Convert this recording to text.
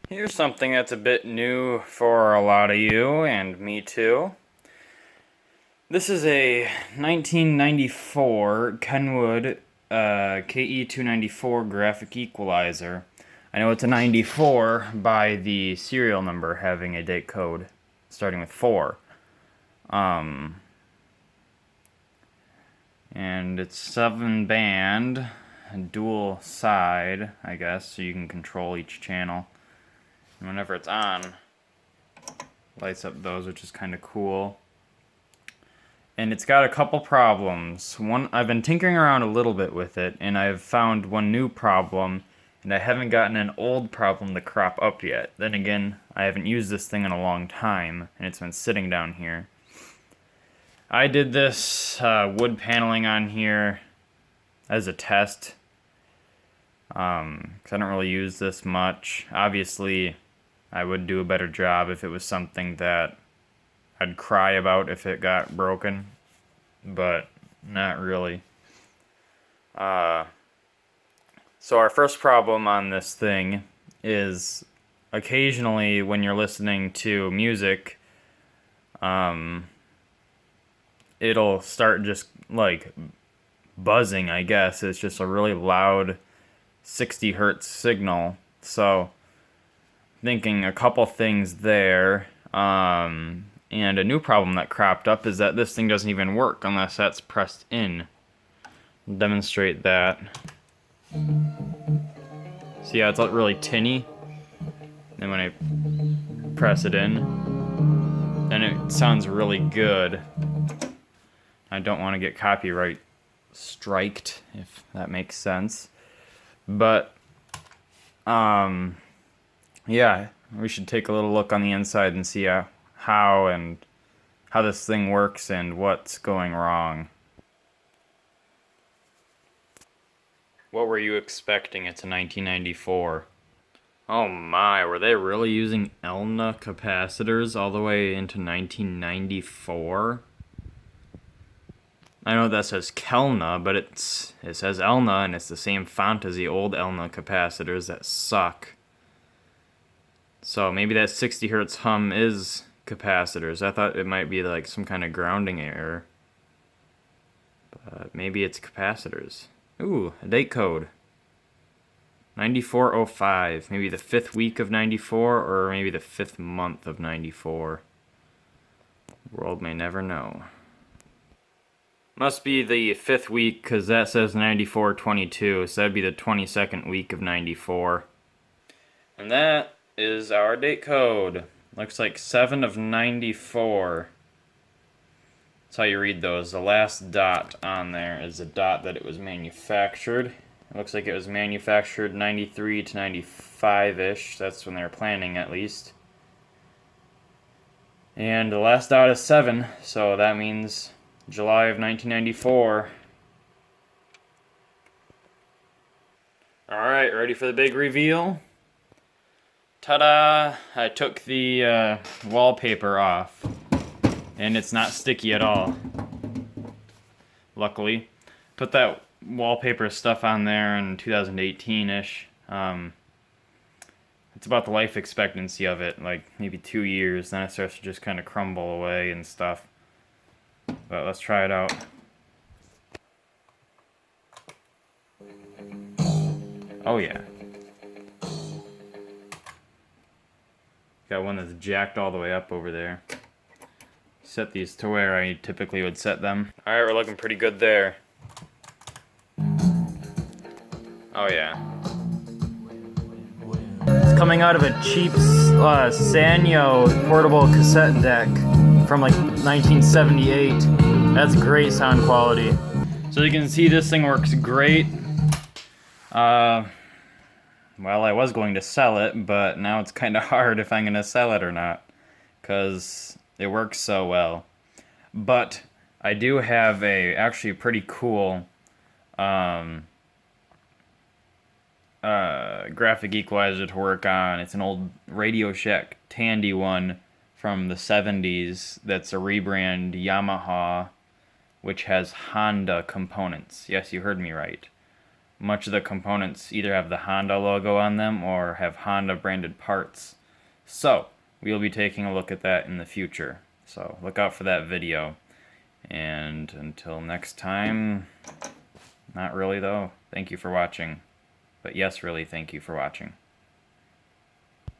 Here's something that's a bit new for a lot of you, and me too. This is a 1994 Kenwood KE-294 graphic equalizer. I know it's a 94 by the serial number having a date code starting with 4. And it's 7-band, dual side, I guess, so you can control each channel. And whenever it's on, lights up those, which is kind of cool. And it's got a couple problems. One, I've been tinkering around a little bit with it, and I've found one new problem, and I haven't gotten an old problem to crop up yet. Then again, I haven't used this thing in a long time, and it's been sitting down here. I did this wood paneling on here as a test, because I don't really use this much. Obviously, I would do a better job if it was something that I'd cry about if it got broken, but not really. So our first problem on this thing is occasionally when you're listening to music, it'll start just like buzzing, I guess. It's just a really loud 60 hertz signal. So thinking a couple things there. And a new problem that cropped up is that this thing doesn't even work unless that's pressed in. I'll demonstrate that. See how it's really tinny? Then when I press it in, then it sounds really good. I don't want to get copyright striked, if that makes sense. But, yeah, we should take a little look on the inside and see how this thing works and what's going wrong. What were you expecting? It's a 1994. Oh my, were they really using Elna capacitors all the way into 1994? I know that says Kelna, but it says Elna, and it's the same font as the old Elna capacitors that suck. So maybe that 60 hertz hum is capacitors. I thought it might be like some kind of grounding error. But maybe it's capacitors. Ooh, a date code. 9405. Maybe the 5th week of 94, or maybe the 5th month of 94. The world may never know. Must be the 5th week, because that says 9422, so that'd be the 22nd week of 94. And that is our date code. Looks like 7 of 94. That's how you read those. The last dot on there is the dot that it was manufactured. It looks like it was manufactured 93 to 95-ish. That's when they were planning, at least. And the last dot is 7, so that means July of 1994. Alright, ready for the big reveal? Ta-da! I took the wallpaper off, and it's not sticky at all. Luckily. Put that wallpaper stuff on there in 2018-ish. It's about the life expectancy of it, like maybe 2 years, then it starts to just kind of crumble away and stuff. But let's try it out. Oh yeah. Got one that's jacked all the way up over there. Set these to where I typically would set them. Alright, we're looking pretty good there. Oh yeah. It's coming out of a cheap Sanyo portable cassette deck from like 1978. That's great sound quality. So you can see this thing works great. Well, I was going to sell it, but now it's kind of hard if I'm going to sell it or not, because it works so well. But I do have a actually pretty cool graphic equalizer to work on. It's an old Radio Shack Tandy one from the 70s that's a rebrand Yamaha, which has Honda components. Yes, you heard me right. much of the components either have the Honda logo on them or have Honda branded parts. So we will be taking a look at that in the future. So look out for that video. And until next time, not really though, thank you for watching. But yes, really, thank you for watching.